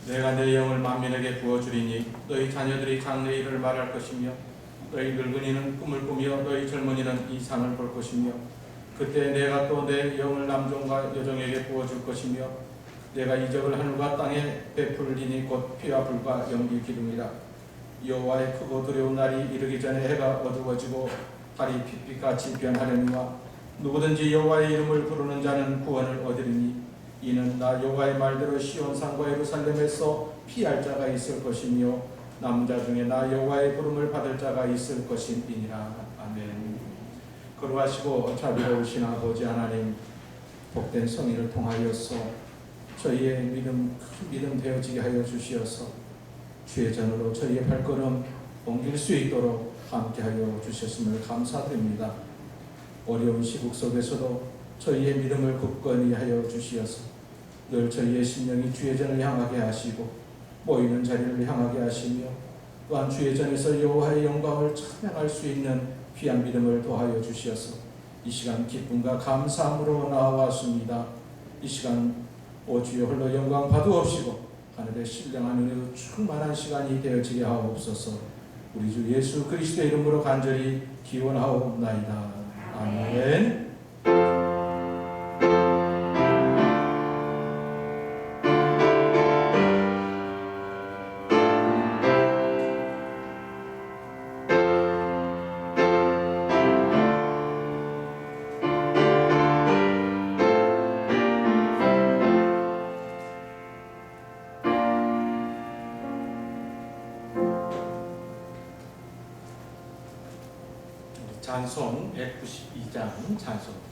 내가 내 영을 만민에게 부어주리니 너희 자녀들이 장래 일을 말할 것이며 너희 늙은이는 꿈을 꾸며 너희 젊은이는 이 상을 볼 것이며 그때 내가 또 내 영을 남종과 여종에게 부어줄 것이며 내가 이적을 하늘과 땅에 베풀리니 곧 피와 불과 연기 기둥이라. 여호와의 크고 두려운 날이 이르기 전에 해가 어두워지고 달이 빛빛같이 변하려니와 누구든지 여호와의 이름을 부르는 자는 구원을 얻으리니 이는 나 여호와의 말대로 시온산과 예루살렘에서 피할 자가 있을 것이며 남은 자 중에 나 여호와의 부름을 받을 자가 있을 것임이니라. 아멘. 거룩하시고 자비로우신 아버지 하나님, 복된 성의를 통하여서 저희의 큰 믿음 되어지게 하여 주시어서 주의 전으로 저희의 발걸음 옮길 수 있도록 함께하여 주셨음을 감사드립니다. 어려운 시국 속에서도 저희의 믿음을 굳건히 하여 주시어서 늘 저희의 심령이 주의 전을 향하게 하시고 모이는 자리를 향하게 하시며 또한 주의 전에서 여호와의 영광을 찬양할 수 있는 귀한 믿음을 더하여 주시어서 이 시간 기쁨과 감사함으로 나아왔습니다. 이 시간 오 주여 홀로 영광 받으옵시고 하늘의 신령한 은혜로 충만한 시간이 되어지게 하옵소서. 우리 주 예수 그리스도의 이름으로 간절히 기원하옵나이다. 아멘. 찬송 192장 찬송입니다.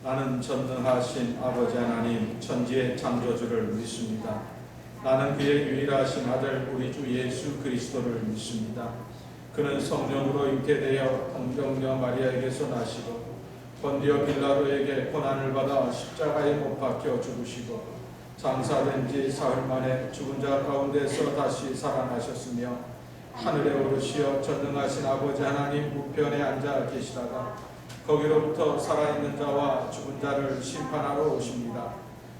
나는 전능하신 아버지 하나님 천지의 창조주를 믿습니다. 나는 그의 유일하신 아들 우리 주 예수 그리스도를 믿습니다. 그는 성령으로 잉태되어 동정녀 마리아에게서 나시고 본디오 빌라도에게 고난을 받아 십자가에 못 박혀 죽으시고 장사된 지 사흘 만에 죽은 자 가운데서 다시 살아나셨으며 하늘에 오르시어 전능하신 아버지 하나님 우편에 앉아 계시다가 거기로부터 살아있는 자와 죽은 자를 심판하러 오십니다.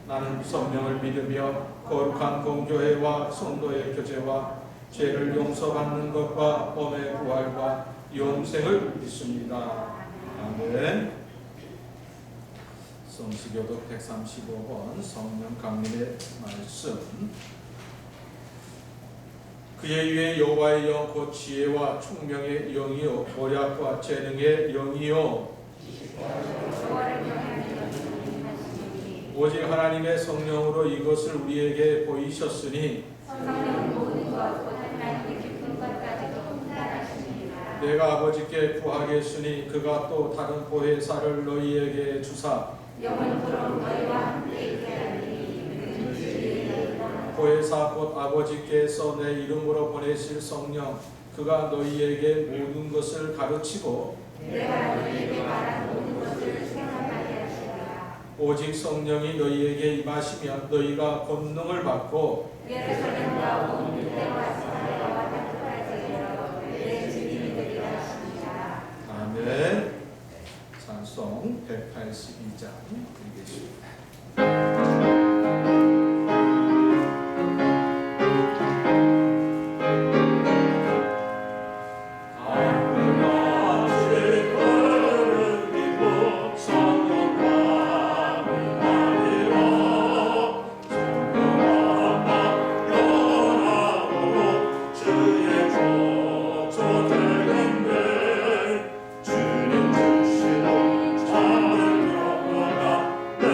나는 성령을 믿으며 거룩한 공교회와 성도의 교제와 죄를 용서받는 것과 몸의 부활과 영생을 믿습니다. 아멘. 성시교독 135번 성령 강림의 말씀. 그의 위에 여호와의 영 곧 지혜와 총명의 영이요 모략과 재능의 영이요 오직 하나님의 성령으로 이것을 우리에게 보이셨으니 내가 아버지께 구하겠으니 그가 또 다른 보혜사를 너희에게 주사 영원토록 너희와 함께 있게 하리니 보혜사 곧 아버지께서 내 이름으로 보내실 성령 그가 너희에게 모든 것을 가르치고 내가 너희에게 말한 모든 것을 생각하게 하시리라. 오직 성령이 너희에게 임하시면 너희가 권능을 받고 예루살렘과 온 유대와 사마리아와 땅끝까지 이르러 내 주님이 되리라 하시니라. 아멘. 찬송 182장 드리겠습니다. 주님 주시는 참을 영원한 내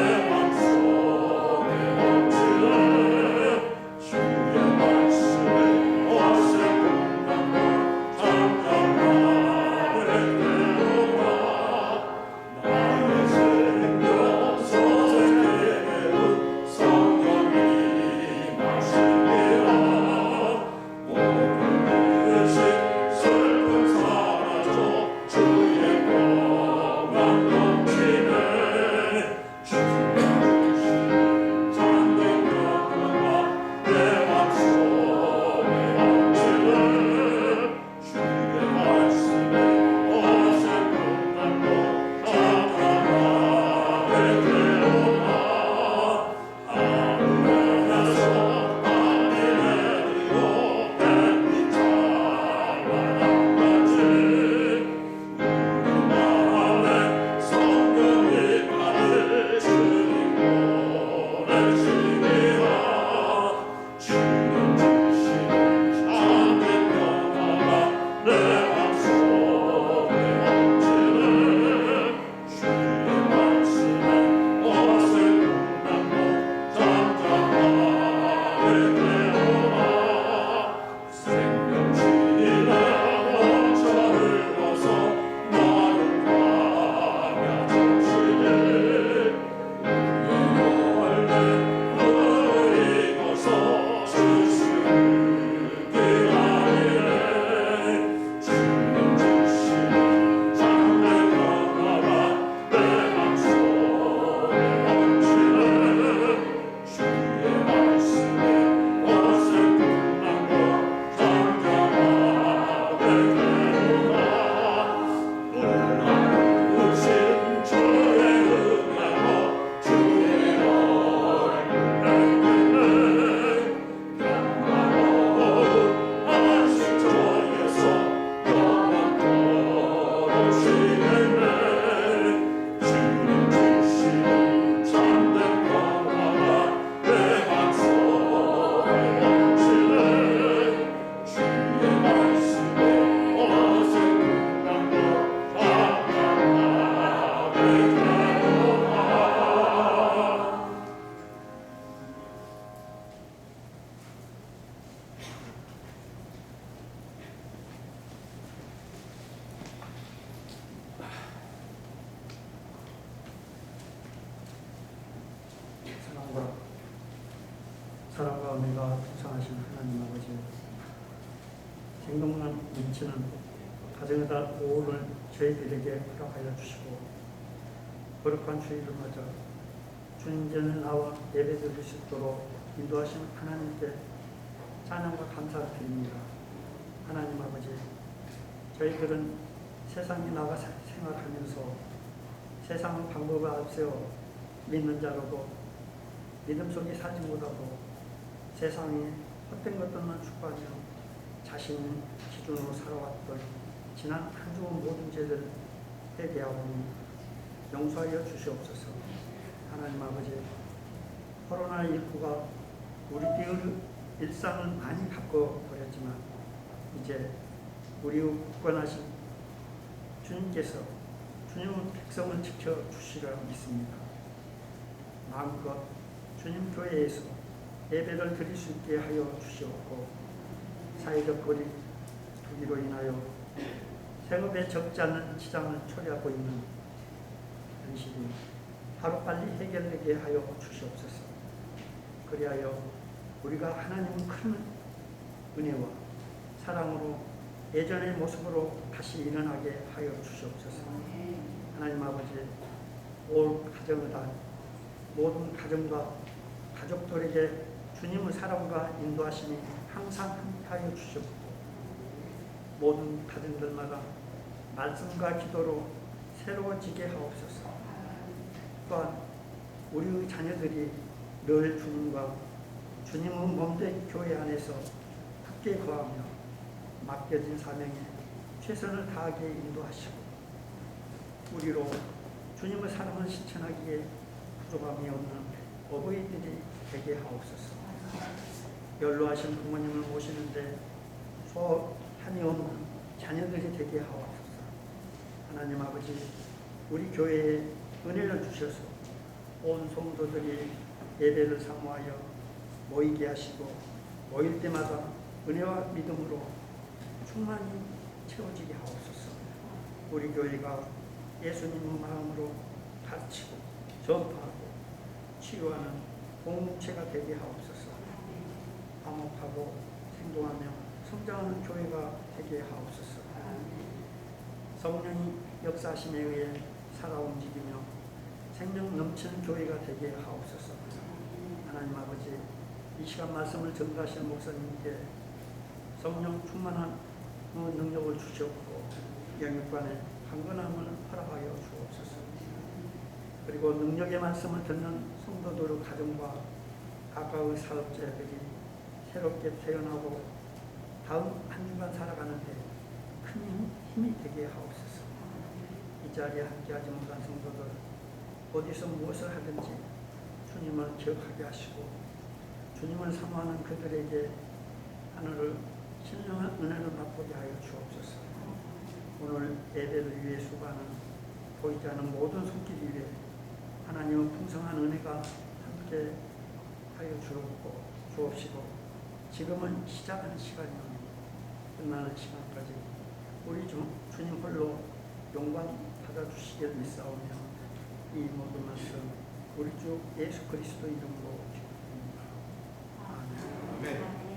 전능하신 하나님 아버지, 생동감 넘치는 가정의 달 5일을 저희들에게 허락하여 주시고 거룩한 주일을 맞아 주님 전에 나와 예배드릴 수 있도록 인도하신 하나님께 찬양과 감사를 드립니다. 하나님 아버지, 저희들은 세상에 나가 생활하면서 세상의 방법을 앞세워 믿는 자로도 믿음 속에 살지 못하고 세상에 헛된 것들만 추구하며 자신의 기준으로 살아왔던 지난 한 주의 모든 죄를 회개하오니 용서하여 주시옵소서. 하나님 아버지, 코로나19가 우리들의 일상을 많이 바꿔버렸지만 이제 우리의 굳건하신 주님께서 주님의 백성을 지켜주시리라 믿습니다. 마음껏 주님 교회에서 예배를 드릴 수 있게 하여 주시옵고 사회적 거리 두기로 인하여 생업에 적지 않는 시장을 초래하고 있는 현실이 하루빨리 해결되게 하여 주시옵소서. 그리하여 우리가 하나님의 큰 은혜와 사랑으로 예전의 모습으로 다시 일어나게 하여 주시옵소서. 하나님 아버지, 올 가정의 달 모든 가정과 가족들에게 주님의 사랑과 인도하심이 항상 함께하여 주시옵고 모든 가정들마다 말씀과 기도로 새로워지게 하옵소서. 또한 우리의 자녀들이 늘 주님과 주님의 몸된 교회 안에서 함께 거하며 맡겨진 사명에 최선을 다하게 인도하시고 우리로 주님의 사랑을 실천하기에 부족함이 없는 어버이들이 되게 하옵소서. 연로하신 부모님을 모시는데 소함이 없는 자녀들이 되게 하옵소서. 하나님 아버지, 우리 교회에 은혜를 주셔서 온 성도들이 예배를 사모하여 모이게 하시고 모일 때마다 은혜와 믿음으로 충만히 채워지게 하옵소서. 우리 교회가 예수님의 마음으로 가르치고 전파하고 치유하는 공동체가 되게 하옵소서. 화목하고 생동하며 성장하는 교회가 되게 하옵소서. 성령이 역사하심에 의해 살아 움직이며 생명 넘치는 교회가 되게 하옵소서. 하나님 아버지, 이 시간 말씀을 전달하신 목사님께 성령 충만한 능력을 주시옵고 영육간에 강건함을 허락하여 주옵소서. 그리고 능력의 말씀을 듣는 성도들의 가정과 가까운 사업자들이 새롭게 태어나고 다음 한 주간 살아가는데 큰 힘이 되게 하옵소서. 이 자리에 함께하지 못한 성도들 어디서 무엇을 하든지 주님을 기억하게 하시고 주님을 사모하는 그들에게 하늘을 신령한 은혜를 맛보게 하여 주옵소서. 오늘 예배를 위해 수고하는 보이지 않는 모든 손길 위에 하나님의 풍성한 은혜가 함께 하여 주옵시고 지금은 시작하는 시간이오니 끝나는 시간까지 우리 주님 홀로 영광 받아주시길 믿사오며 이 모든 말씀 우리 주 예수 그리스도 이름으로 기도드립니다. 아멘.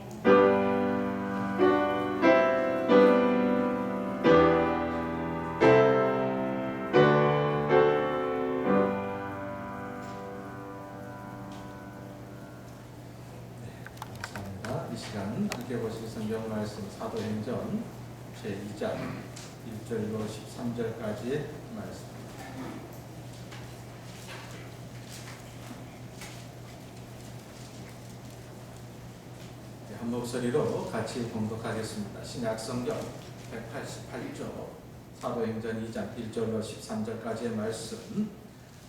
이 시간 함께 보실 성경 말씀 사도행전 제2장 1절로 13절까지의 말씀. 한 목소리로 같이 봉독하겠습니다. 신약성경 188조 사도행전 2장 1절로 13절까지의 말씀.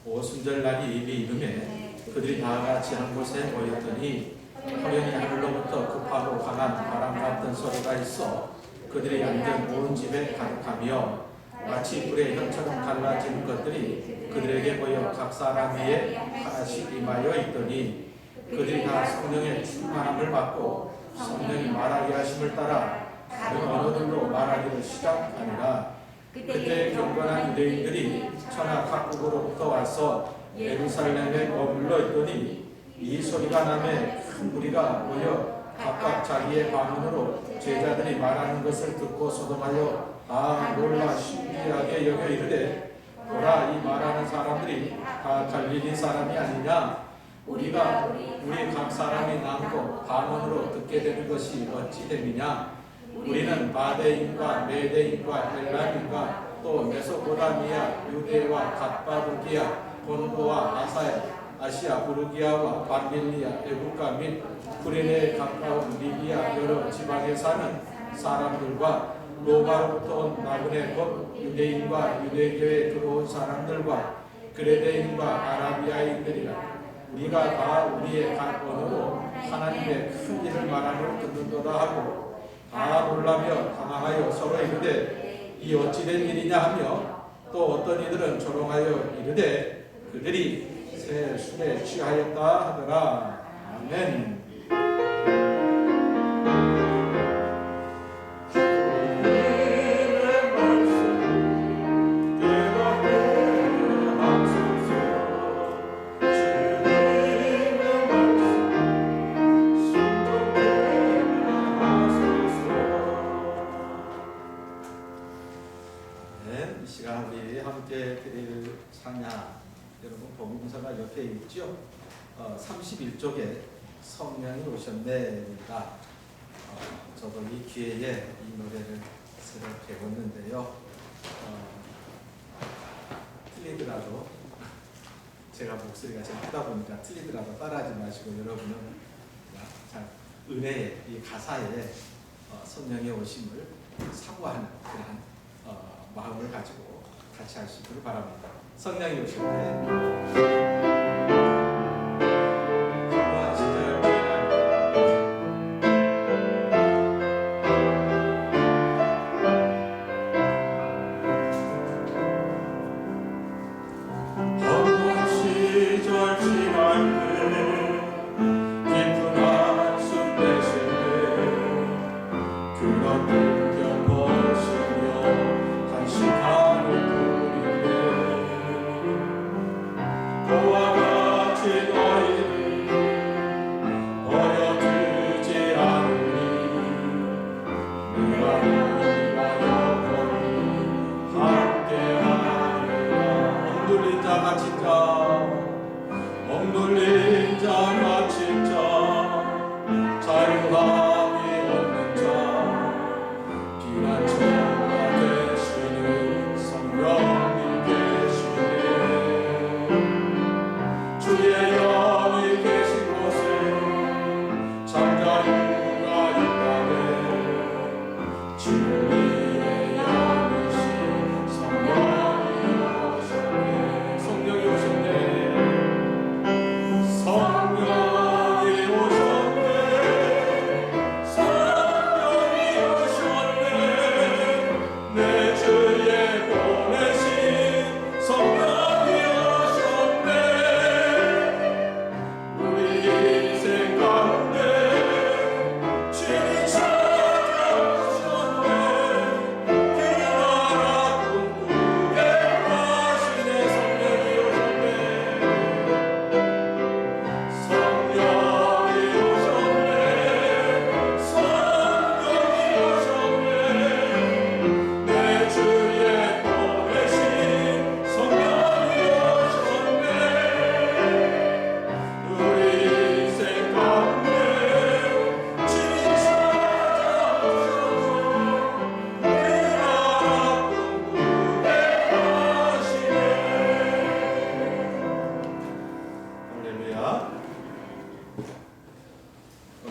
오순절날이 예비 이름에 그들이 다 같이 한 곳에 모였더니 호련히 하늘로부터 급하고 강한 바람 같은 소리가 있어 그들이 앉은 온 집에 가득하며 마치 불의 형처럼 갈라지는 것들이 그들에게 보여 각 사람 위에 하나씩 임하여 있더니 그들이 다 성령의 충만함을 받고 성령이 말하게 하심을 따라 다른 언어들로 말하기를 시작하니라. 그때 경건한 유대인들이 천하 각국으로부터 와서 예루살렘에 머물러 있더니 이 소리가 나매 큰 무리가 모여 각각 자기의 방언으로 제자들이 말하는 것을 듣고 소동하여 다 놀라 신기하게 여겨 이르되 보라 이 말하는 사람들이 다 갈릴리 사람이 아니냐 우리가 우리 각 사람이 남고 방언으로 듣게 되는 것이 어찌 됨이냐 우리는 바데인과 메데인과 헬라인과 또 메소포타미아 유대와 갑바도기아 본도와 아시아 부르기아와 밤빌리아 에국가 및 구레네에 가까운 리비아 여러 지방에 사는 사람들과 로마로부터 온 나그네 곧 유대인과 유대교에 들어온 사람들과 그레데인과 아라비아인들이라 우리가 다 우리의 각 언어로 하나님의 큰 일을 말함을 듣는도다 하고 다 놀라며 당황하여 서로 이르되 이 어찌된 일이냐 하며 또 어떤 이들은 조롱하여 이르되 그들이 새 술에 취하였다 하더라. 아멘. 이 시간 우리 함께 드릴 찬양 여러분 복음서가 옆에 있죠. 31쪽에 성령이 오셨네입니다. 저도 이 기회에 이 노래를 새로 배웠는데요. 틀리더라도 제가 목소리가 좀 크다 보니까 틀리더라도 따라하지 마시고 여러분은 잘 은혜의 이 가사에 성령의 오심을 사고하는 그런 마음을 가지고 같이 할 수 있기를 바랍니다. 성령이 오셨네.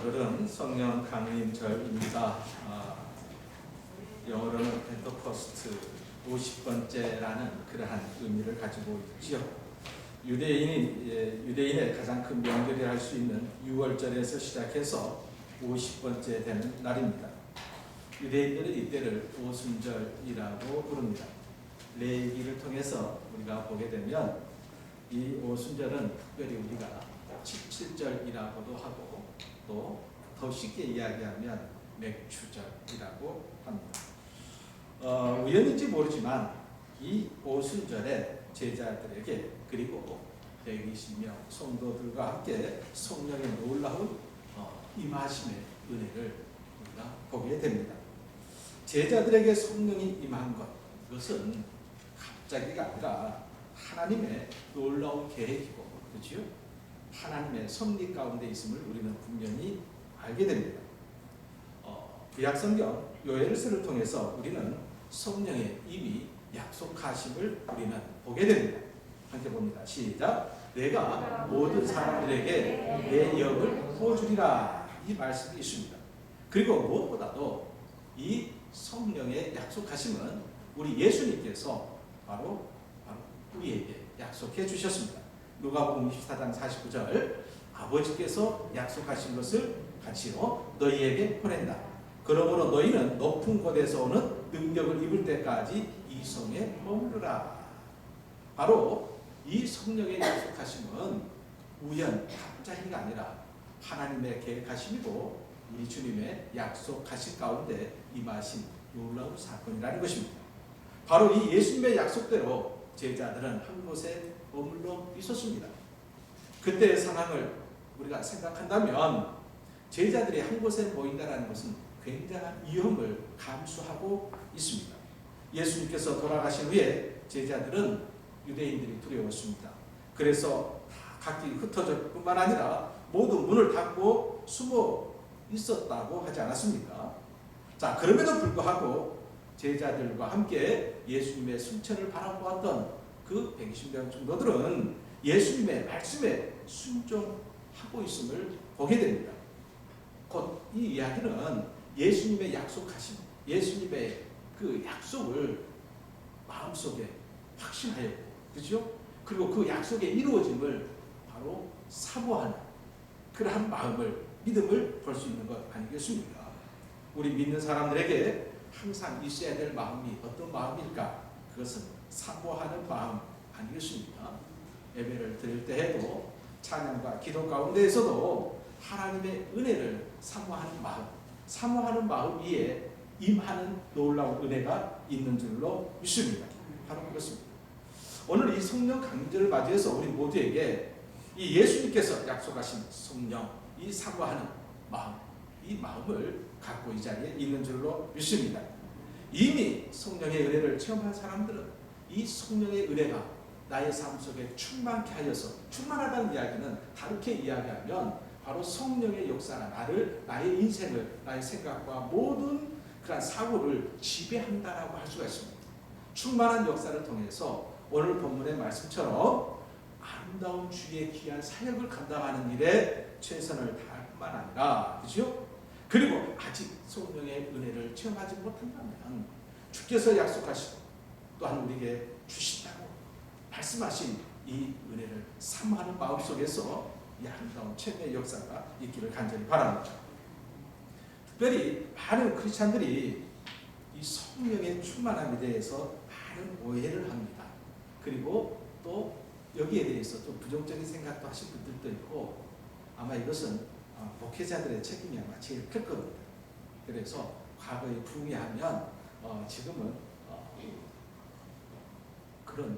오늘은 성령 강림절입니다. 영어로는 펜테코스트 50번째라는 그러한 의미를 가지고 있죠. 유대인의 가장 큰 명절이라 할 수 있는 6월절에서 시작해서 50번째 되는 날입니다. 유대인들은 이때를 오순절이라고 부릅니다. 레위기를 통해서 우리가 보게 되면 이 오순절은 특별히 우리가 77절이라고도 하고 또 더 쉽게 이야기하면 맥추절이라고 합니다. 우연인지 모르지만 이 오순절에 제자들에게 그리고 120명 성도들과 함께 성령의 놀라운 임하심에 은혜를 우리가 보게 됩니다. 제자들에게 성령이 임한 것, 이것은 갑자기가 아니라 하나님의 놀라운 계획이고, 그렇죠? 하나님의 섭리 가운데 있음을 우리는 분명히 알게 됩니다. 구약성경 요엘서를 통해서 우리는 성령의 이미 약속하심을 우리는 보게 됩니다. 함께 봅니다. 시작. 내가 모든 사람들에게 내 영을 부어주리라, 이 말씀이 있습니다. 그리고 무엇보다도 이 성령의 약속하심은 우리 예수님께서 바로 우리에게 약속해 주셨습니다. 누가복음 24장 49절, 아버지께서 약속하신 것을 같이요 너희에게 보낸다. 그러므로 너희는 높은 곳에서 오는 능력을 입을 때까지 이 성에 머무르라. 바로 이 성령의 약속하심은 우연 갑자기가 아니라 하나님의 계획하심이고 우리 주님의 약속하신 가운데 임하신 놀라운 사건이라는 것입니다. 바로 이 예수님의 약속대로 제자들은 한 곳에 머물러 있었습니다. 그때의 상황을 우리가 생각한다면 제자들이 한 곳에 모인다는 것은 굉장한 위험을 감수하고 있습니다. 예수님께서 돌아가신 후에 제자들은 유대인들이 두려웠습니다. 그래서 각기 흩어질 뿐만 아니라 모두 문을 닫고 숨어 있었다고 하지 않았습니까? 자, 그럼에도 불구하고 제자들과 함께 예수님의 승천을 바라보았던 그 120명 정도들은 예수님의 말씀에 순종하고 있음을 보게 됩니다. 곧 이 이야기는 예수님의 약속하심, 예수님의 그 약속을 마음속에 확신하였고, 그렇죠? 그리고 그 약속의 이루어짐을 바로 사모하는 그러한 마음을, 믿음을 볼 수 있는 것 아니겠습니까? 우리 믿는 사람들에게 항상 있어야 될 마음이 어떤 마음일까? 그것은 사모하는 마음 아니겠습니까? 예배를 드릴 때에도 찬양과 기도 가운데에서도 하나님의 은혜를 사모하는 마음 위에 임하는 놀라운 은혜가 있는 줄로 믿습니다. 바로 그렇습니다. 오늘 이 성령 강림절을 맞이해서 우리 모두에게 이 예수님께서 약속하신 성령, 이 사모하는 마음, 이 마음을 갖고 이 자리에 있는 줄로 믿습니다. 이미 성령의 은혜를 체험한 사람들은 이 성령의 은혜가 나의 삶 속에 충만케 하여서, 충만하다는 이야기는 다르게 이야기하면 바로 성령의 역사가 나의 인생을, 나의 생각과 모든 그런 사고를 지배한다라고 할 수가 있습니다. 충만한 역사를 통해서 오늘 본문의 말씀처럼 아름다운 주의 귀한 사역을 감당하는 일에 최선을 다할 뿐만 아니라, 그렇죠? 그리고 아직 성령의 은혜를 체험하지 못한다면 주께서 약속하시고 또한 우리에게 주신다고 말씀하신 이 은혜를 사모하는 마음속에서 이 아름다운 체험의 역사가 있기를 간절히 바랍니다. 특별히 많은 크리스찬들이 이 성령의 충만함에 대해서 많은 오해를 합니다. 그리고 또 여기에 대해서 좀 부정적인 생각도 하신 분들도 있고, 아마 이것은 목회자들의 책임이 아마 제일 클 겁니다. 그래서 과거에 부흥회하면 지금은 그런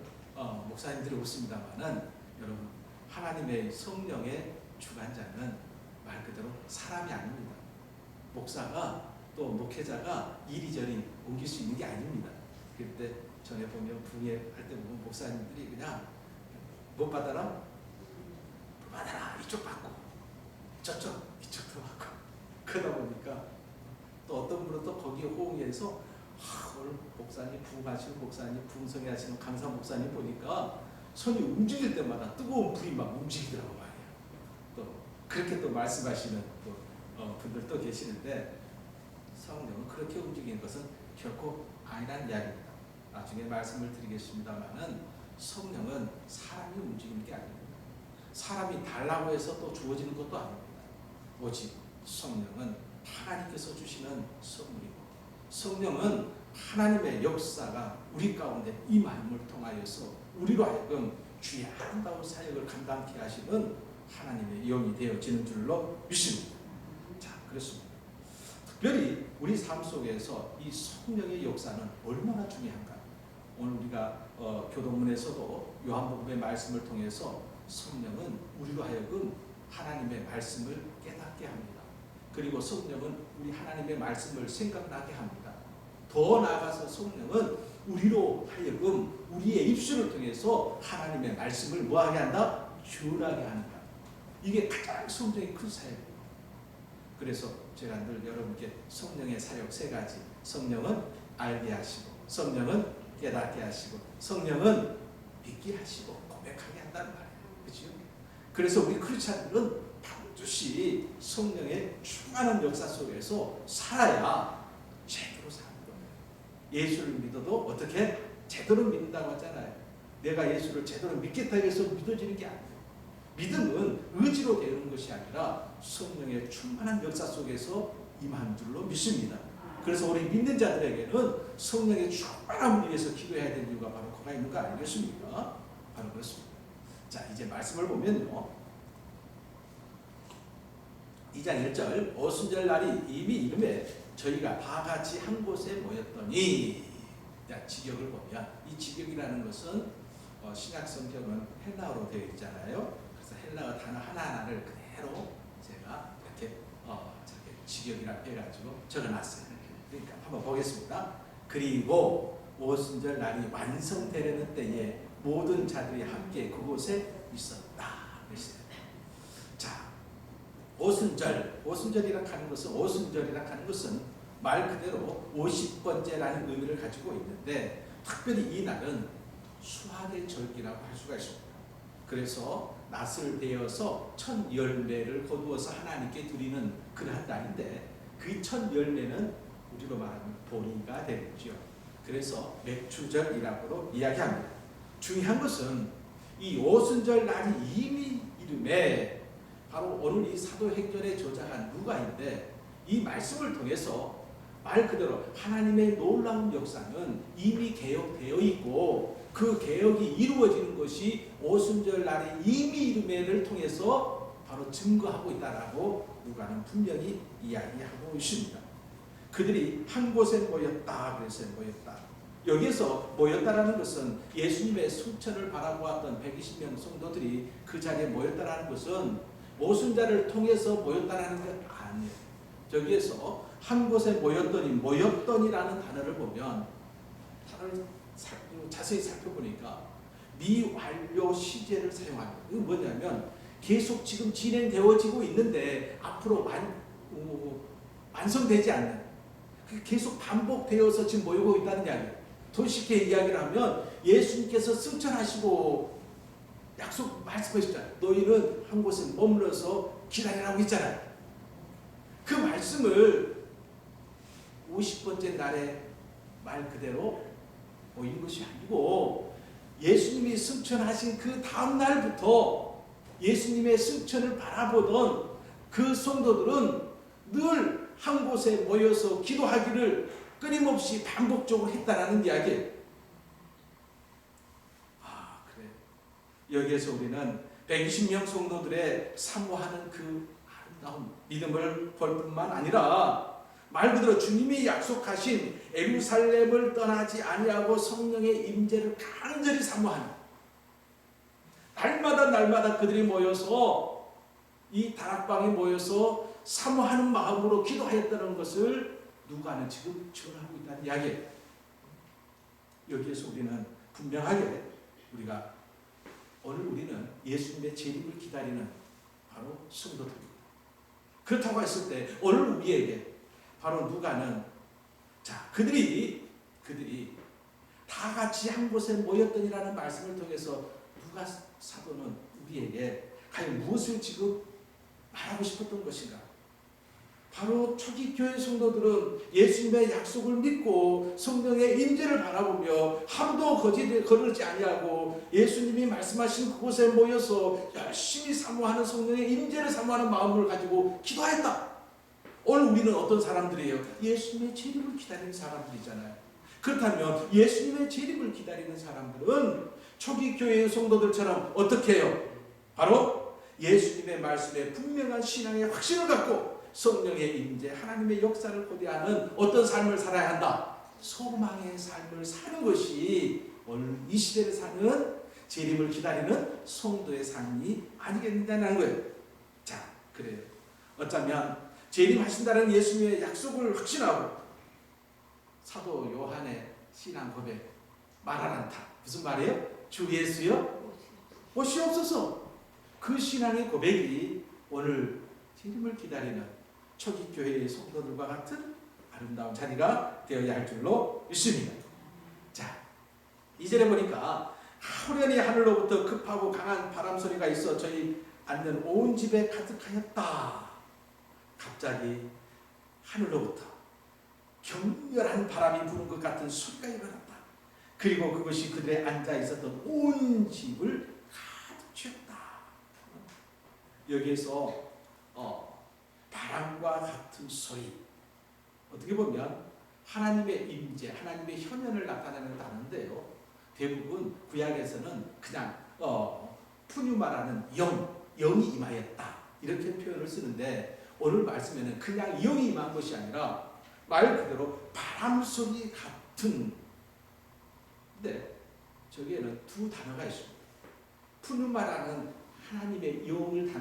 목사님들이 없습니다만은, 여러분 하나님의 성령의 주관자는 말 그대로 사람이 아닙니다. 목사가 또 목회자가 이리저리 옮길 수 있는 게 아닙니다. 그때 전에 보면 부흥회 할 때 보면 목사님들이 그냥 못 받아라? 못 받아라. 이쪽 받고 저쪽 이쪽도 받고 그러다 보니까 또 어떤 분은 또 거기에 호응해서 오늘 목사님 부흥하시는 목사님 부흥성회 하시는 강사 목사님 보니까 손이 움직일 때마다 뜨거운 불이 막 움직이더라고 말이에요. 또 그렇게 또 말씀하시는 또 분들도 계시는데, 성령은 그렇게 움직이는 것은 결코 아니라는 이야기입니다. 나중에 말씀을 드리겠습니다만은 성령은 사람이 움직이는 게 아닙니다. 사람이 달라고 해서 또 주어지는 것도 아닙니다. 오직 성령은 하나님께서 주시는 선물이고, 성령은 하나님의 역사가 우리 가운데 임함을 통하여서 우리로 하여금 주의 아름다운 사역을 감당케 하시는 하나님의 영이 되어지는 줄로 믿습니다. 자, 그렇습니다. 특별히 우리 삶 속에서 이 성령의 역사는 얼마나 중요한가? 오늘 우리가 교동문에서도 요한복음의 말씀을 통해서 성령은 우리로 하여금 하나님의 말씀을 깨닫게 합니다. 그리고 성령은 우리 하나님의 말씀을 생각나게 합니다. 더 나아가서 성령은 우리로 하여금 우리의 입술을 통해서 하나님의 말씀을 뭐하게 한다? 전하게 한다. 이게 가장 성령의 큰 사역이에요. 그래서 제가 늘 여러분께 성령의 사역 세 가지. 성령은 알게 하시고, 성령은 깨닫게 하시고, 성령은 믿게 하시고 고백하게 한다는 말이에요. 그렇죠? 그래서 우리 크리스찬들은 반드시 성령의 충만한 역사 속에서 살아야 제대로 사는 거예요. 예수를 믿어도 어떻게? 제대로 믿는다고 하잖아요. 내가 예수를 제대로 믿겠다 해서 믿어지는 게 아니에요. 믿음은 의지로 되는 것이 아니라 성령의 충만한 역사 속에서 임한 줄로 믿습니다. 그래서 우리 믿는 자들에게는 성령의 충만함을 위해서 기도해야 되는 이유가 바로 그가 있는 거 아니겠습니까? 바로 그렇습니다. 자, 이제 말씀을 보면요. 2장 1절 오순절 날이 이미 이름에 저희가 다 같이 한 곳에 모였더니, 자, 직역을 보면 이 직역이라는 것은 신약 성경은 헬라어로 되어 있잖아요. 그래서 헬라어 단어 하나하나를 그대로 제가 이렇게 직역이라고 해가지고 적어놨어요. 그러니까 한번 보겠습니다. 그리고 오순절 날이 완성되려는 때에 모든 자들이 함께 그곳에 있었다. 그랬어요. 자, 오순절이라 하는 것은 말 그대로 50번째라는 의미를 가지고 있는데, 특별히 이 날은 수학의 절기라고 할 수가 있습니다. 그래서 낫을 베어서 첫 열매를 거두어서 하나님께 드리는 그러한 날인데, 그 첫 열매는 우리로 말하면 보리가 되겠죠. 그래서 맥추절이라고 이야기합니다. 중요한 것은 이 오순절 날이 이미 이름에 바로 오늘 이 사도행전에 저자한 누가인데, 이 말씀을 통해서 말 그대로 하나님의 놀라운 역사는 이미 개혁되어 있고, 그 개혁이 이루어지는 것이 오순절 날의 이미 이름에를 통해서 바로 증거하고 있다라고 누가는 분명히 이야기하고 있습니다. 그들이 한 곳에 모였다. 그래서 모였다. 여기에서 모였다라는 것은 예수님의 승천을 바라보았던 120명 성도들이 그 자리에 모였다라는 것은 오순절을 통해서 모였다라는 게 아니에요. 저기에서 한 곳에 모였더니라는 단어를 보면, 단어를 자세히 살펴보니까 미완료 시제를 사용합니다. 이건 뭐냐면 계속 지금 진행되어지고 있는데 앞으로 완성되지 않는, 계속 반복되어서 지금 모이고 있다는 이야기예요. 더 쉽게 이야기를 하면 예수님께서 승천하시고 약속 말씀하셨잖아요. 너희는 한 곳에 머물러서 기다리라고 했잖아요. 그 말씀을 50번째 날에 말 그대로 모인 것이 아니고, 예수님이 승천하신 그 다음 날부터 예수님의 승천을 바라보던 그 성도들은 늘 한 곳에 모여서 기도하기를 끊임없이 반복적으로 했다라는 이야기예요. 아, 그래. 여기에서 우리는 120명 성도들의 사모하는 그 아름다운 믿음을 볼 뿐만 아니라, 말 그대로 주님이 약속하신 예루살렘을 떠나지 아니하고 성령의 임재를 간절히 사모하는, 날마다 그들이 모여서 이 다락방에 모여서 사모하는 마음으로 기도하였다는 것을 누가는 지금 전하고 있다는 이야기예요. 여기에서 우리는 분명하게 오늘 우리는 예수님의 재림을 기다리는 바로 성도들입니다. 그렇다고 했을 때 오늘 우리에게 바로 누가는, 자, 그들이 다 같이 한 곳에 모였더니라는 말씀을 통해서 누가 사도는 우리에게 과연 무엇을 지금 말하고 싶었던 것인가? 바로 초기 교회 성도들은 예수님의 약속을 믿고 성령의 임재를 바라보며 하루도 거르지 아니하고 예수님이 말씀하신 그곳에 모여서 열심히 사모하는 성령의 임재를 사모하는 마음을 가지고 기도했다. 오늘 우리는 어떤 사람들이에요? 예수님의 재림을 기다리는 사람들이잖아요. 그렇다면 예수님의 재림을 기다리는 사람들은 초기 교회의 성도들처럼 어떻게 해요? 바로 예수님의 말씀에 분명한 신앙의 확신을 갖고 성령의 임재, 하나님의 역사를 고대하는 어떤 삶을 살아야 한다. 소망의 삶을 사는 것이 오늘 이 시대를 사는 재림을 기다리는 성도의 삶이 아니겠느냐는 거예요. 자, 그래요. 어쩌면 재림하신다는 예수님의 약속을 확신하고 사도 요한의 신앙 고백 마라난타 무슨 말이에요? 주 예수여 오시옵소서. 그 신앙의 고백이 오늘 재림을 기다리는 초기 교회의 성도들과 같은 아름다운 자리가 되어야 할 줄로 믿습니다. 자, 2절에 보니까 호련히 하늘로부터 급하고 강한 바람 소리가 있어 저희 앉는 온 집에 가득하였다. 갑자기 하늘로부터 격렬한 바람이 부는 것 같은 소리가 일어났다. 그리고 그것이 그들의 앉아 있었던 온 집을 가득 채웠다. 여기에서 바람과 같은 소리, 어떻게 보면 하나님의 임재, 하나님의 현현을 나타내는 단어인데요. 대부분 구약에서는 그냥 푸뉴마라는 영이 임하였다 이렇게 표현을 쓰는데, 오늘 말씀에는 그냥 영이 임한 것이 아니라 말 그대로 바람 소리 같은. 근데 저기에는 두 단어가 있습니다. 푸뉴마라는 하나님의 영을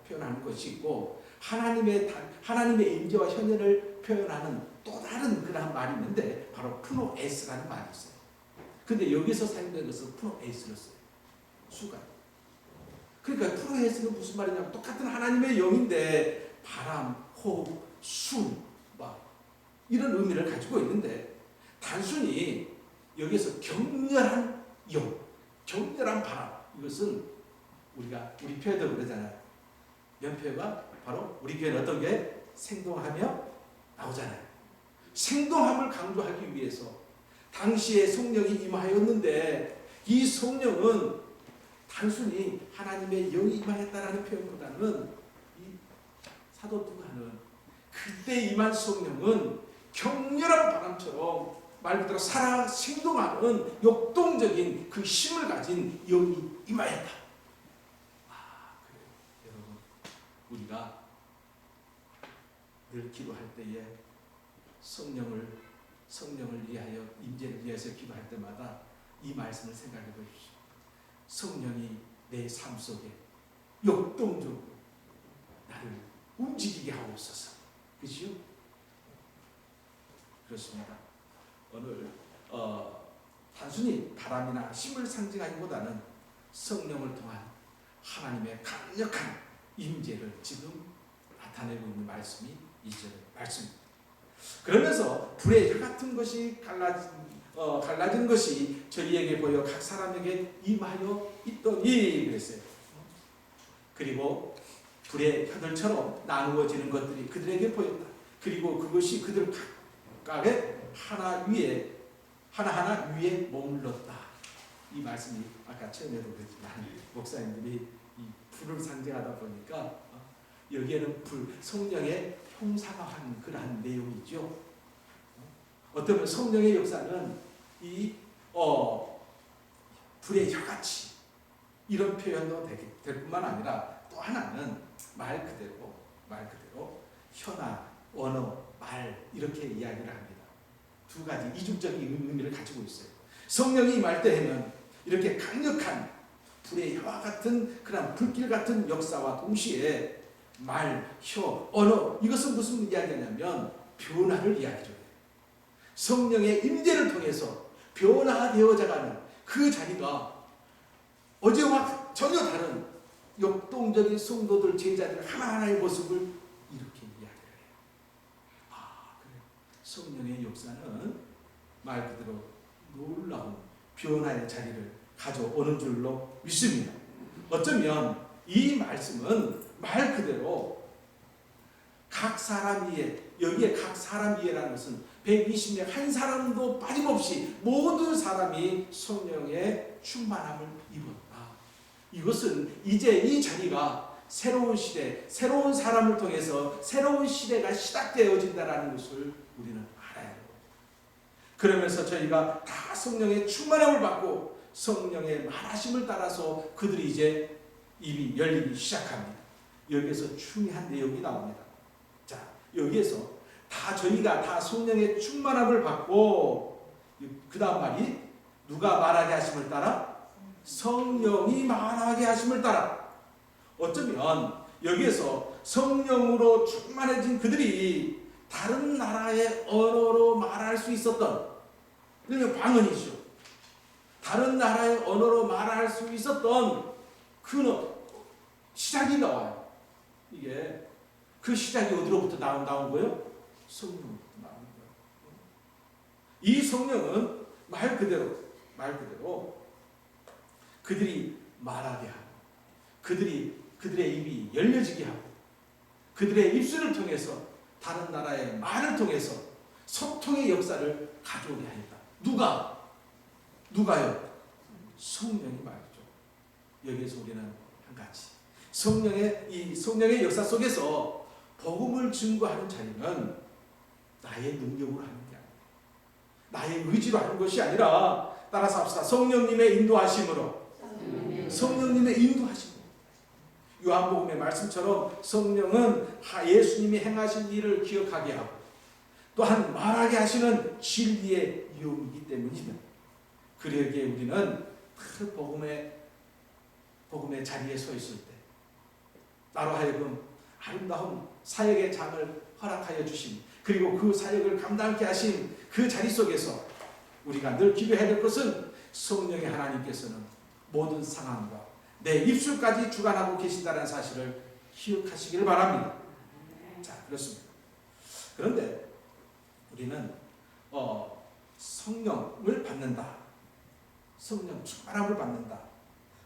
표현하는 것이 있고, 하나님의 임재와 현현을 표현하는 또 다른 그런 말이 있는데 바로 푸노에스라는 말이 있어요. 근데 여기서 사용된 것은 푸노에스를 써요. 수가. 그러니까 푸노에스는 무슨 말이냐면 똑같은 하나님의 영인데 바람, 호흡, 숨 이런 의미를 가지고 있는데, 단순히 여기서 격렬한 영, 격렬한 바람, 이것은 우리 교회도 그러잖아요. 연표가 바로 우리 교회는 어떤 게 생동하며 나오잖아요. 생동함을 강조하기 위해서 당시에 성령이 임하였는데, 이 성령은 단순히 하나님의 영이 임하였다라는 표현보다는 이 사도 누가는 그때 임한 성령은 격렬한 바람처럼 말 그대로 살아 생동하는 역동적인 그 힘을 가진 영이 임하였다. 그래요. 여러분, 우리가 늘 기도할 때에 성령을 위하여, 임재를 위해서 기도할 때마다 이 말씀을 생각해 보십시오. 성령이 내 삶 속에 역동적으로 나를 움직이게 하옵소서. 그렇죠? 그렇습니다. 오늘 단순히 바람이나 힘을 상징하기보다는 성령을 통한 하나님의 강력한 임재를 지금 나타내고 있는 말씀이 2절의 말씀입니다. 그러면서 불의 혀 같은 것이 갈라진 것이 저희에게 보여 각 사람에게 임하여 있더니 그랬어요. 그리고 불의 혀들처럼 나누어지는 것들이 그들에게 보였다. 그리고 그것이 그들 각각의 하나하나 위에 머물렀다. 이 말씀이 아까 처음에도 그랬지만 목사님들이 이 불을 상징하다 보니까 여기에는 성령의 형상화한 그러한 내용이죠. 어쩌면 성령의 역사는 이 불의 혀같이 이런 표현도 될 뿐만 아니라, 또 하나는 말 그대로 혀나 언어, 말 이렇게 이야기를 합니다. 두 가지 이중적인 의미를 가지고 있어요. 성령이 임할 때에는 이렇게 강력한 불의 혀와 같은 그런 불길 같은 역사와 동시에 말, 혀, 언어, 이것은 무슨 이야기냐면 변화를 이야기해요. 성령의 임재를 통해서 변화되어져가는 그 자리가 어제와 전혀 다른 역동적인 성도들, 제자들 하나하나의 모습을 이렇게 이야기를 해요. 그래요. 성령의 역사는 말 그대로 놀라운 변화의 자리를 가져오는 줄로 믿습니다. 어쩌면 이 말씀은 말 그대로 각 사람 위에, 여기에 각 사람 위에라는 것은 120명 한 사람도 빠짐없이 모든 사람이 성령의 충만함을 입었다. 이것은 이제 이 자리가 새로운 시대, 새로운 사람을 통해서 새로운 시대가 시작되어진다는 것을 우리는 알아야 합니다. 그러면서 저희가 다 성령의 충만함을 받고 성령의 말하심을 따라서 그들이 이제 입이 열리기 시작합니다. 여기에서 중요한 내용이 나옵니다. 자, 여기에서 저희가 다 성령의 충만함을 받고, 그 다음 말이 누가 말하게 하심을 따라? 성령이 말하게 하심을 따라. 어쩌면 여기에서 성령으로 충만해진 그들이 다른 나라의 언어로 말할 수 있었던, 그러면 방언이죠. 다른 나라의 언어로 말할 수 있었던 그 시작이 나와요. 이게 그 시작이 어디로부터 나온 거예요? 성령으로부터 나온 거예요. 이 성령은 말 그대로 그들이 말하게 하고, 그들의 입이 열려지게 하고, 그들의 입술을 통해서 다른 나라의 말을 통해서 소통의 역사를 가져오게 하였다. 누가요? 성령이 말이죠. 여기에서 우리는 한 가지 성령의 역사 속에서 복음을 증거하는 자리는 나의 능력으로 하는 게 아니라, 나의 의지로 하는 것이 아니라, 따라서 합시다. 성령님의 인도하심으로. 요한복음의 말씀처럼 성령은 예수님이 행하신 일을 기억하게 하고, 또한 말하게 하시는 진리의 영이기 때문이며, 그러기에 우리는 그 복음의 자리에 서 있을 때 나로 하여금 아름다운 사역의 장을 허락하여 주신, 그리고 그 사역을 감당케 하신 그 자리 속에서 우리가 늘 기도해야 될 것은, 성령의 하나님께서는 모든 상황과 내 입술까지 주관하고 계신다는 사실을 기억하시기를 바랍니다. 자, 그렇습니다. 그런데 우리는 성령을 받는다, 성령 충만함을 받는다,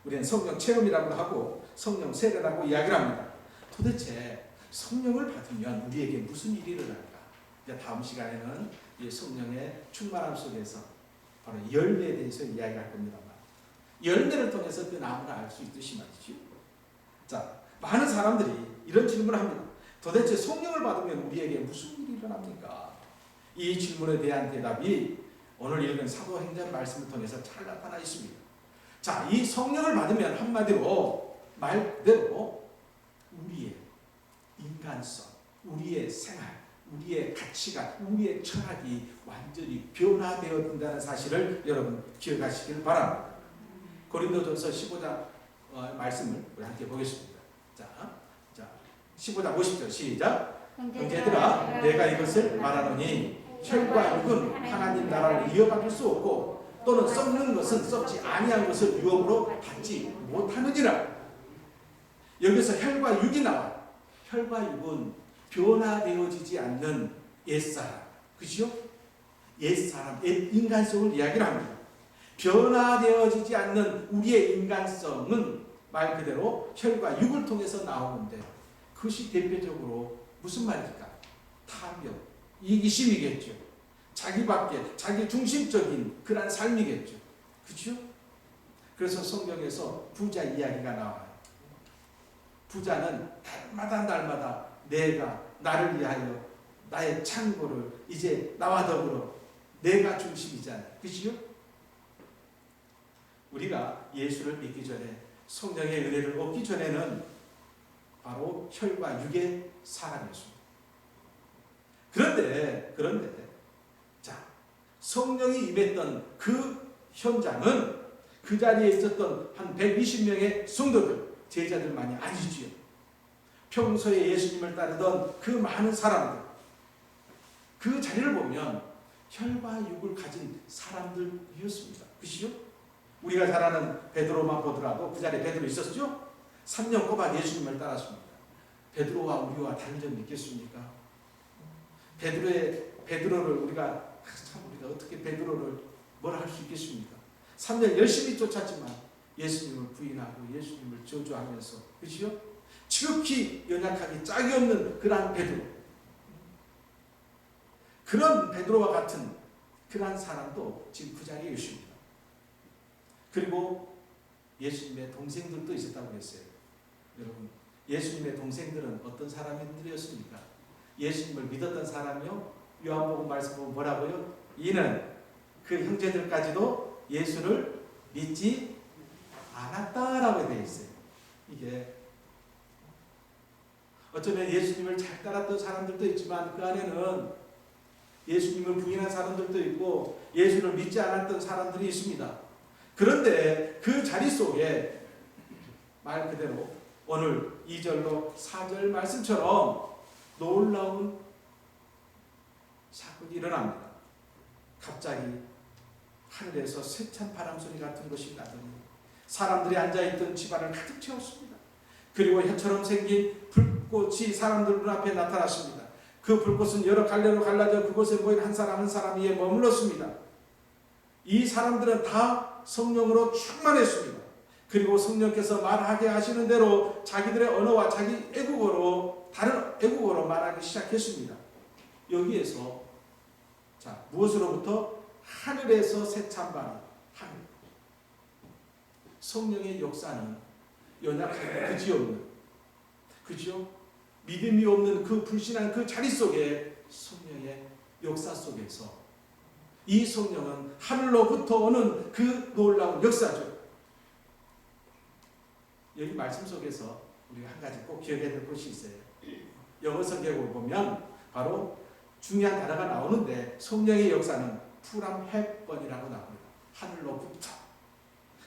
우리는 성령 체험이라고 하고 성령 세례라고 이야기를 합니다. 도대체 성령을 받으면 우리에게 무슨 일이 일어날까? 이제 다음 시간에는 이 성령의 충만함 속에서 바로 열매에 대해서 이야기할 겁니다만, 열매를 통해서 그 나무를 알 수 있듯이 말이죠. 자, 많은 사람들이 이런 질문을 합니다. 도대체 성령을 받으면 우리에게 무슨 일이 일어납니까? 이 질문에 대한 대답이 오늘 읽은 사도행전 말씀을 통해서 잘 나타나 있습니다. 자, 이 성령을 받으면 한마디로 말 그대로 우리의 인간성, 우리의 생활, 우리의 가치관, 우리의 철학이 완전히 변화되어진다는 사실을 여러분 기억하시길 바랍니다. 고린도전서 15장 말씀을 우리 함께 보겠습니다. 자, 15장 50절 시작. 형제들아, 내가 이것을 말하노니 혈과 육은 하나님 나라를 이어받을 수 없고, 또는 썩는 것은 썩지 아니한 것을 유업으로 받지 못하느니라. 여기서 혈과 육이 나와요. 혈과 육은 변화되어지지 않는 옛사람, 그죠? 옛사람, 옛 인간성을 이야기를 합니다. 변화되어지지 않는 우리의 인간성은 말 그대로 혈과 육을 통해서 나오는데, 그것이 대표적으로 무슨 말일까? 탐욕, 이기심이겠죠. 자기밖에, 자기 중심적인 그런 삶이겠죠. 그렇죠? 그래서 성경에서 부자 이야기가 나와요. 부자는 날마다 내가 나를 위하여 나의 창고를 이제 나와 더불어 내가 중심이잖아요. 그렇죠? 우리가 예수를 믿기 전에, 성령의 은혜를 얻기 전에는 바로 혈과 육의 사람이었습니다. 그런데 자, 성령이 임했던 그 현장은 그 자리에 있었던 한 120명의 성도들, 제자들만이 아니지요. 평소에 예수님을 따르던 그 많은 사람들, 그 자리를 보면 혈과 육을 가진 사람들이었습니다. 그시죠? 우리가 잘 아는 베드로만 보더라도 그 자리에 베드로 있었죠? 3년 꼬박 예수님을 따랐습니다. 베드로와 우리와 다른 점이 있겠습니까? 베드로를 우리가 어떻게 베드로를 뭐라 할 수 있겠습니까? 3년 열심히 쫓았지만 예수님을 부인하고 예수님을 저주하면서, 그렇죠? 지극히 연약하기 짝이 없는 그러한 베드로, 그런 베드로와 같은 그러한 사람도 지금 그 자리에 있습니다. 그리고 예수님의 동생들도 있었다고 했어요. 여러분, 예수님의 동생들은 어떤 사람들이었습니까? 예수님을 믿었던 사람이요. 요한복음 말씀 보면 뭐라고요? 이는 그 형제들까지도 예수를 믿지 않았다라고 되어 있어요. 이게 어쩌면 예수님을 잘 따랐던 사람들도 있지만 그 안에는 예수님을 부인한 사람들도 있고 예수를 믿지 않았던 사람들이 있습니다. 그런데 그 자리 속에 말 그대로 오늘 2절로 4절 말씀처럼 놀라운 사건이 일어납니다. 갑자기 하늘에서 세찬 바람소리 같은 것이 나더니 사람들이 앉아있던 집안을 가득 채웠습니다. 그리고 혀처럼 생긴 불꽃이 사람들 눈앞에 나타났습니다. 그 불꽃은 여러 갈래로 갈라져 그곳에 모인 한 사람 한 사람 위에 머물렀습니다. 이 사람들은 다 성령으로 충만했습니다. 그리고 성령께서 말하게 하시는 대로 자기들의 언어와 자기 애국어로 다른 애국어로 말하기 시작했습니다. 여기에서 자 무엇으로부터? 하늘에서 세찬 바람, 하늘. 성령의 역사는 연약하고 그지없는, 그죠? 믿음이 없는 그 불신한 그 자리 속에 성령의 역사 속에서 이 성령은 하늘로부터 오는 그 놀라운 역사죠. 여기 말씀 속에서 우리가 한 가지 꼭 기억해야 될 것이 있어요. 영어 성경을 보면 바로 중요한 단어가 나오는데 성령의 역사는 from heaven이라고 나옵니다. 하늘로부터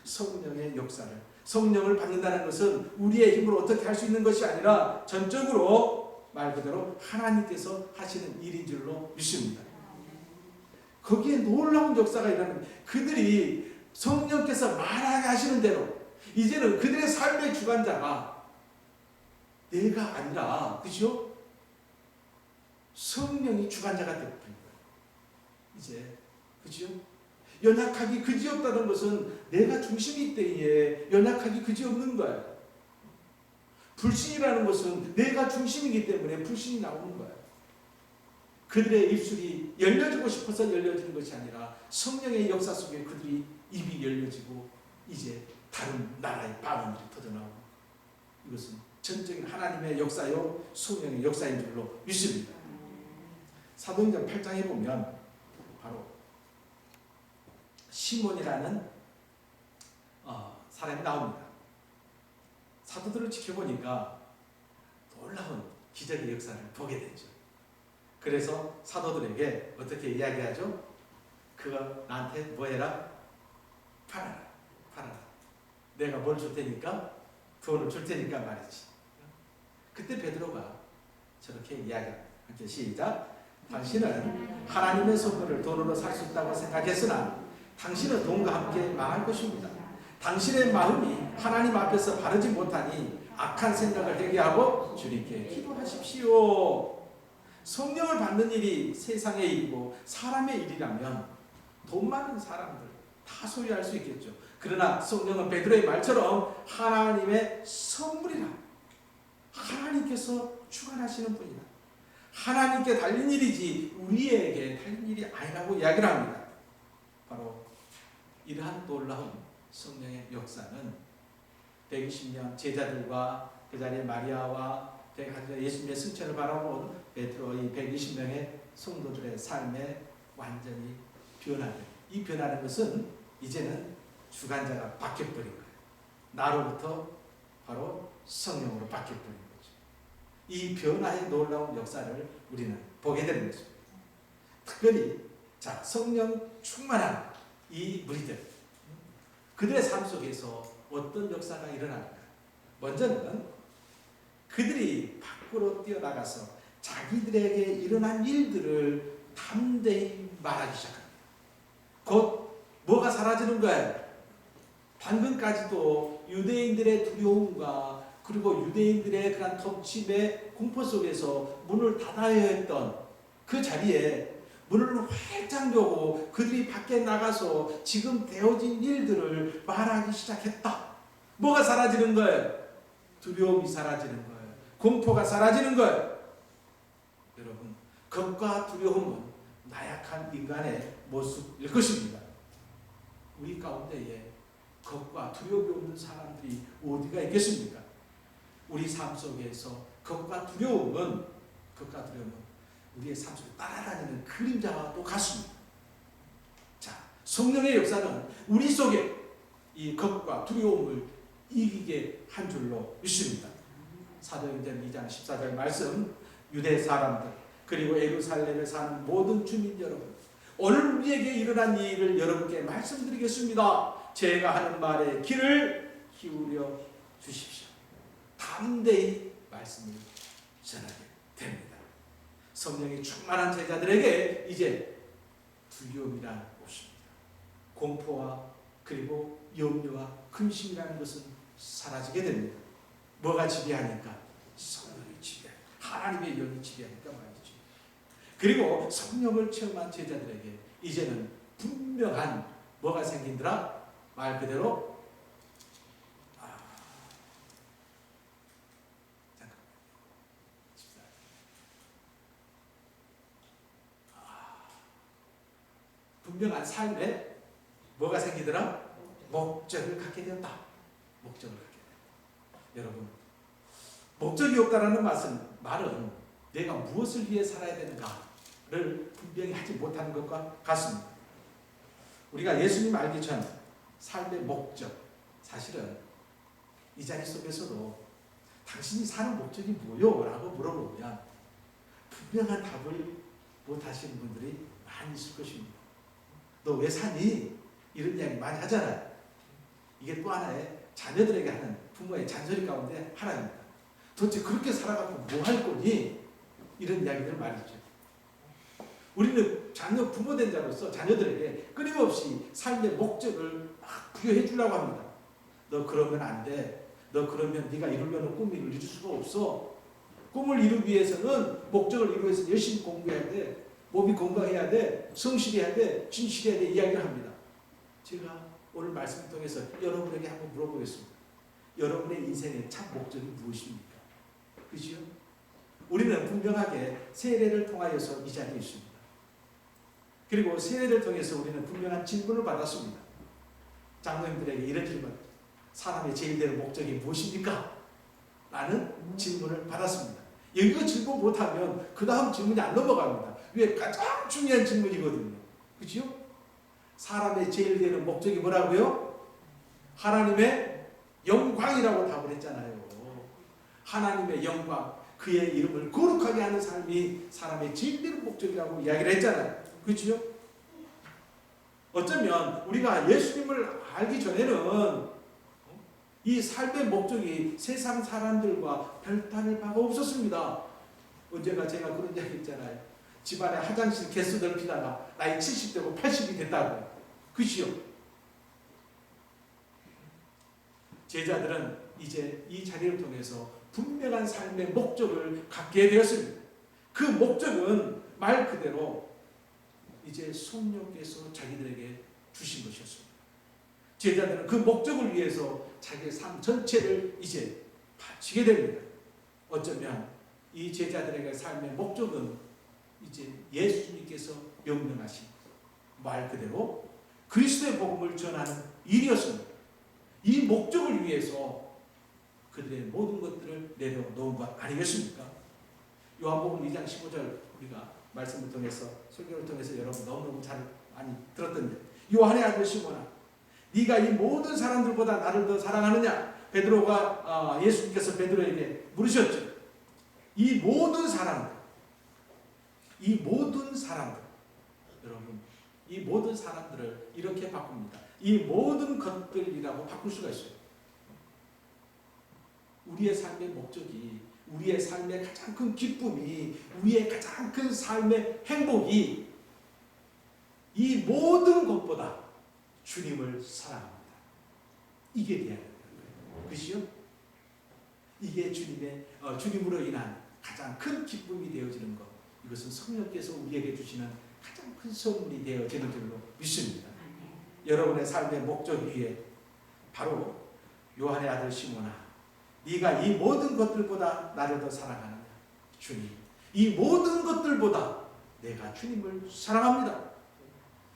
성령의 역사를, 성령을 받는다는 것은 우리의 힘으로 어떻게 할 수 있는 것이 아니라 전적으로 말 그대로 하나님께서 하시는 일인 줄로 믿습니다. 거기에 놀라운 역사가 일어나는, 그들이 성령께서 말하게 하시는 대로 이제는 그들의 삶의 주관자가 내가 아니라, 그죠? 성령이 주관자가 되어버린 거예요. 이제, 그죠? 연약하기 그지없다는 것은 내가 중심이 때에 연약하기 그지없는 거예요. 불신이라는 것은 내가 중심이기 때문에 불신이 나오는 거예요. 그들의 입술이 열려지고 싶어서 열려지는 것이 아니라 성령의 역사 속에 그들이 입이 열려지고 이제 다른 나라의 방언들이 터져나오고, 이것은 전적인 하나님의 역사요 성령의 역사인 줄로 믿습니다. 사도행전 8장에 보면 바로 시몬이라는 사람이 나옵니다. 사도들을 지켜보니까 놀라운 기적의 역사를 보게 되죠. 그래서 사도들에게 어떻게 이야기하죠? 그가 나한테 뭐 해라? 팔아라. 팔아라. 내가 뭘 줄 테니까? 돈을 줄 테니까 말이지. 그때 베드로가 저렇게 이야기합니다. 함께 시작. 당신은 하나님의 선물을 돈으로 살 수 있다고 생각했으나 당신은 돈과 함께 망할 것입니다. 당신의 마음이 하나님 앞에서 바르지 못하니 악한 생각을 회개하고 주님께 기도하십시오. 성령을 받는 일이 세상의 일이고 사람의 일이라면 돈 많은 사람들 다 소유할 수 있겠죠. 그러나 성령은 베드로의 말처럼 하나님의 선물이라, 하나님께서 주관하시는 분이다. 하나님께 달린 일이지 우리에게 달린 일이 아니라고 이야기를 합니다. 바로 이러한 놀라운 성령의 역사는 120명 제자들과 그 자리에 마리아와 예수님의 승천을 바라본 베드로의 120명의 성도들의 삶에 완전히 변화돼요. 이 변화는 것은 이제는 주관자가 바뀌어버린 거예요. 나로부터 바로 성령으로 바뀌어버린 거죠. 이 변화의 놀라운 역사를 우리는 보게 되는 것입니다. 특별히 자 성령 충만한 이 무리들, 그들의 삶 속에서 어떤 역사가 일어날까? 먼저는 그들이 밖으로 뛰어나가서 자기들에게 일어난 일들을 담대히 말하기 시작합니다. 곧 뭐가 사라지는 거예요? 방금까지도 유대인들의 두려움과 그리고 유대인들의 그런 덮침의 공포 속에서 문을 닫아야 했던 그 자리에 문을 활짝 열고 그들이 밖에 나가서 지금 되어진 일들을 말하기 시작했다. 뭐가 사라지는 거예요? 두려움이 사라지는 거예요. 공포가 사라지는 거예요. 여러분, 겁과 두려움은 나약한 인간의 모습일 것입니다. 우리 가운데에 겁과 두려움이 없는 사람들이 어디가 있겠습니까? 우리 삶 속에서 겁과 두려움은 우리의 삶 속에 따라다니는 그림자와 똑같습니다. 자, 성령의 역사는 우리 속에 이 겁과 두려움을 이기게 한 줄로 믿습니다. 사도행전 2장 14절 말씀, 유대 사람들 그리고 예루살렘에 사는 모든 주민 여러분, 오늘 우리에게 일어난 이 일을 여러분께 말씀드리겠습니다. 제가 하는 말에 귀를 기울여 주십시오. 다 담대히 말씀을 전하게 됩니다. 성령이 충만한 제자들에게 이제 두려움이란 없습니다. 공포와 그리고 염려와 근심이라는 것은 사라지게 됩니다. 뭐가 지배하니까? 성령이 지배하니까, 하나님의 영이 지배하니까 말이죠. 그리고 성령을 체험한 제자들에게 이제는 분명한 뭐가 생긴더라? 말 그대로 분명한 삶에 뭐가 생기더라? 목적을 갖게 되었다. 목적을 갖게 되었다. 여러분, 목적이 없다라는 말은 내가 무엇을 위해 살아야 되는가를 분명히 하지 못하는 것과 같습니다. 우리가 예수님 알기 전 삶의 목적, 사실은 이 자리 속에서도 당신이 사는 목적이 뭐요? 라고 물어보면 분명한 답을 못하시는 분들이 많이 있을 것입니다. 너 왜 사니? 이런 이야기 많이 하잖아요. 이게 또 하나의 자녀들에게 하는 부모의 잔소리 가운데 하나입니다. 도대체 그렇게 살아가고 뭐 할 거니? 이런 이야기들 말이죠. 우리는 부모된 자로서 자녀들에게 끊임없이 삶의 목적을 막 부여해 주려고 합니다. 너 그러면 안 돼. 너 그러면 네가 이루려는 꿈을 이룰 수가 없어. 꿈을 이루기 위해서는 목적을 이루기 위해서 열심히 공부해야 돼. 몸이 건강해야 돼. 성실해야 돼. 진실해야 돼. 이야기를 합니다. 제가 오늘 말씀을 통해서 여러분에게 한번 물어보겠습니다. 여러분의 인생의 참 목적이 무엇입니까? 그죠? 우리는 분명하게 세례를 통하여서 이 자리에 있습니다. 그리고 세례를 통해서 우리는 분명한 질문을 받았습니다. 장로님들에게 이런 질문, 사람의 제일 되는 목적이 무엇입니까? 라는 질문을 받았습니다. 이거 질문 못하면 그 다음 질문이 안 넘어갑니다. 왜? 가장 중요한 질문이거든요. 그죠? 사람의 제일 되는 목적이 뭐라고요? 하나님의 영광이라고 답을 했잖아요. 하나님의 영광, 그의 이름을 거룩하게 하는 삶이 사람의 제일 되는 목적이라고 이야기를 했잖아요. 그렇죠? 어쩌면 우리가 예수님을 알기 전에는 이 삶의 목적이 세상 사람들과 별다를 바가 없었습니다. 언제가 제가 그런 이야기 했잖아요. 집안에 화장실 개수 넓히다가 나이 70되고 80이 됐다고. 그치요? 제자들은 이제 이 자리를 통해서 분명한 삶의 목적을 갖게 되었습니다. 그 목적은 말 그대로 이제 성령께서 자기들에게 주신 것이었습니다. 제자들은 그 목적을 위해서 자기의 삶 전체를 이제 바치게 됩니다. 어쩌면 이 제자들에게 삶의 목적은 이제 예수님께서 명령하신 말 그대로 그리스도의 복음을 전하는 일이었습니다. 이 목적을 위해서 그들의 모든 것들을 내려놓은 것 아니겠습니까? 요한복음 2장 15절 우리가 말씀을 통해서 설교를 통해서 여러분 너무너무 잘 많이 들었던데, 요한의 아들 시몬아, 네가 이 모든 사람들보다 나를 더 사랑하느냐? 베드로가 예수님께서 베드로에게 물으셨죠. 이 모든 사람들, 여러분, 이 모든 사람들을 이렇게 바꿉니다. 이 모든 것들이라고 바꿀 수가 있어요. 우리의 삶의 목적이, 우리의 삶의 가장 큰 기쁨이, 우리의 가장 큰 삶의 행복이 이 모든 것보다 주님을 사랑합니다. 이게 돼야 된다는 거예요. 그렇죠? 이게 주님으로 인한 가장 큰 기쁨이 되어지는 것. 이것은 성령께서 우리에게 주시는 가장 큰 선물이 되어지는 줄로 믿습니다. 여러분의 삶의 목적 위에 바로 요한의 아들 시몬아, 네가 이 모든 것들보다 나를 더 사랑하느냐? 주님, 이 모든 것들보다 내가 주님을 사랑합니다.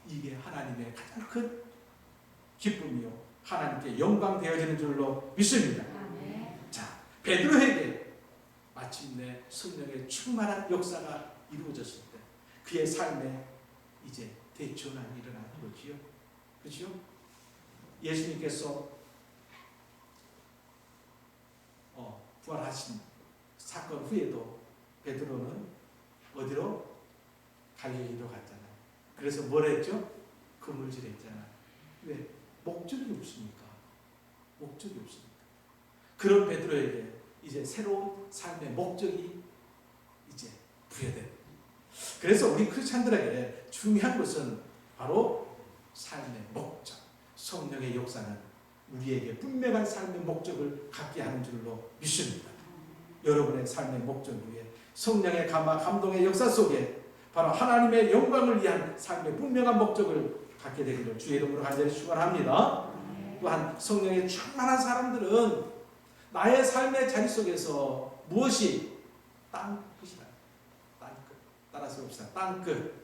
이게 하나님의 가장 큰 기쁨이요, 하나님께 영광 되어지는 줄로 믿습니다. 자, 베드로에게 마침내 성령의 충만한 역사가 이루어졌을 때 그의 삶에 이제 대전환이 일어나는 거지요. 그렇죠? 예수님께서 부활하신 사건 후에도 베드로는 어디로? 갈릴리로 갔잖아요. 그래서 뭘 했죠? 그물질했잖아요. 왜? 목적이 없으니까. 목적이 없으니까. 그런 베드로에게 이제 새로운 삶의 목적이 이제 부여됩니다. 그래서 우리 크리스찬들에게 중요한 것은 바로 삶의 목적. 성령의 역사는 우리에게 분명한 삶의 목적을 갖게 하는 줄로 믿습니다. 여러분의 삶의 목적 위에 성령의 감동의 역사 속에 바로 하나님의 영광을 위한 삶의 분명한 목적을 갖게 되기를 주의 이름으로 간절히 축원합니다. 또한 성령의 충만한 사람들은 나의 삶의 자리 속에서 무엇이 땅끝이다. 땅끝. 따라서 봅시다. 땅끝.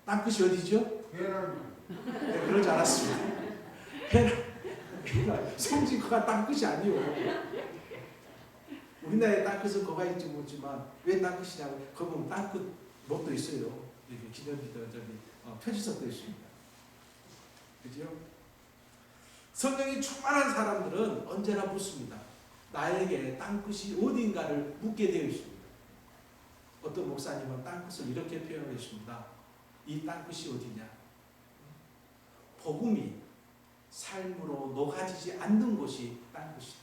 땅끝이 어디죠? 네, 그러지 않았습니다. 성지가 땅끝이 아니요. 우리나라의 땅끝은 거가 있지 못지만 왜 땅끝이냐고 거기 보면 땅끝 못도 있어요. 이렇게 기념비도 표지석도 있습니다. 그죠? 성령이 충만한 사람들은 언제나 묻습니다. 나에게 땅끝이 어딘가를 묻게 되어 있습니다. 어떤 목사님은 땅끝을 이렇게 표현했습니다. 이 땅끝이 어디냐? 복음이 삶으로 녹아지지 않는 곳이 땅끝이다.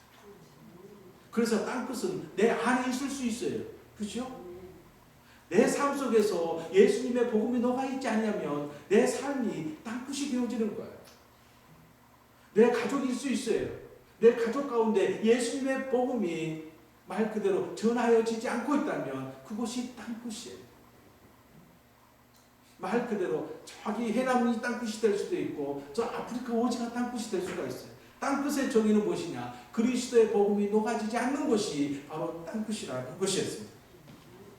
그래서 땅끝은 내 안에 있을 수 있어요. 그렇죠? 내 삶 속에서 예수님의 복음이 녹아있지 않냐면 내 삶이 땅끝이 되어지는 거예요. 내 가족일 수 있어요. 내 가족 가운데 예수님의 복음이 말 그대로 전하여지지 않고 있다면 그곳이 땅끝이에요. 말 그대로 저기 해남이 땅끝이 될 수도 있고 저 아프리카 오지가 땅끝이 될 수가 있어요. 땅끝의 정의는 무엇이냐? 그리스도의 복음이 녹아지지 않는 것이 바로 땅끝이라는 것이었습니다.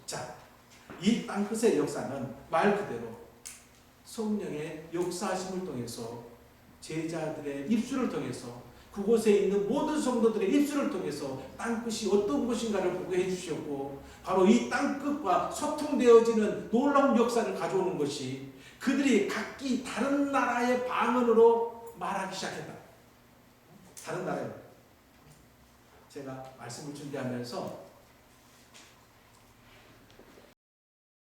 자, 이 땅끝의 역사는 말 그대로 성령의 역사하심을 통해서 제자들의 입술을 통해서 그곳에 있는 모든 성도들의 입술을 통해서 땅끝이 어떤 것인가를 보게 해주셨고 바로 이 땅끝과 소통되어지는 놀라운 역사를 가져오는 것이 그들이 각기 다른 나라의 방언으로 말하기 시작했다. 다른 나라에 제가 말씀을 준비하면서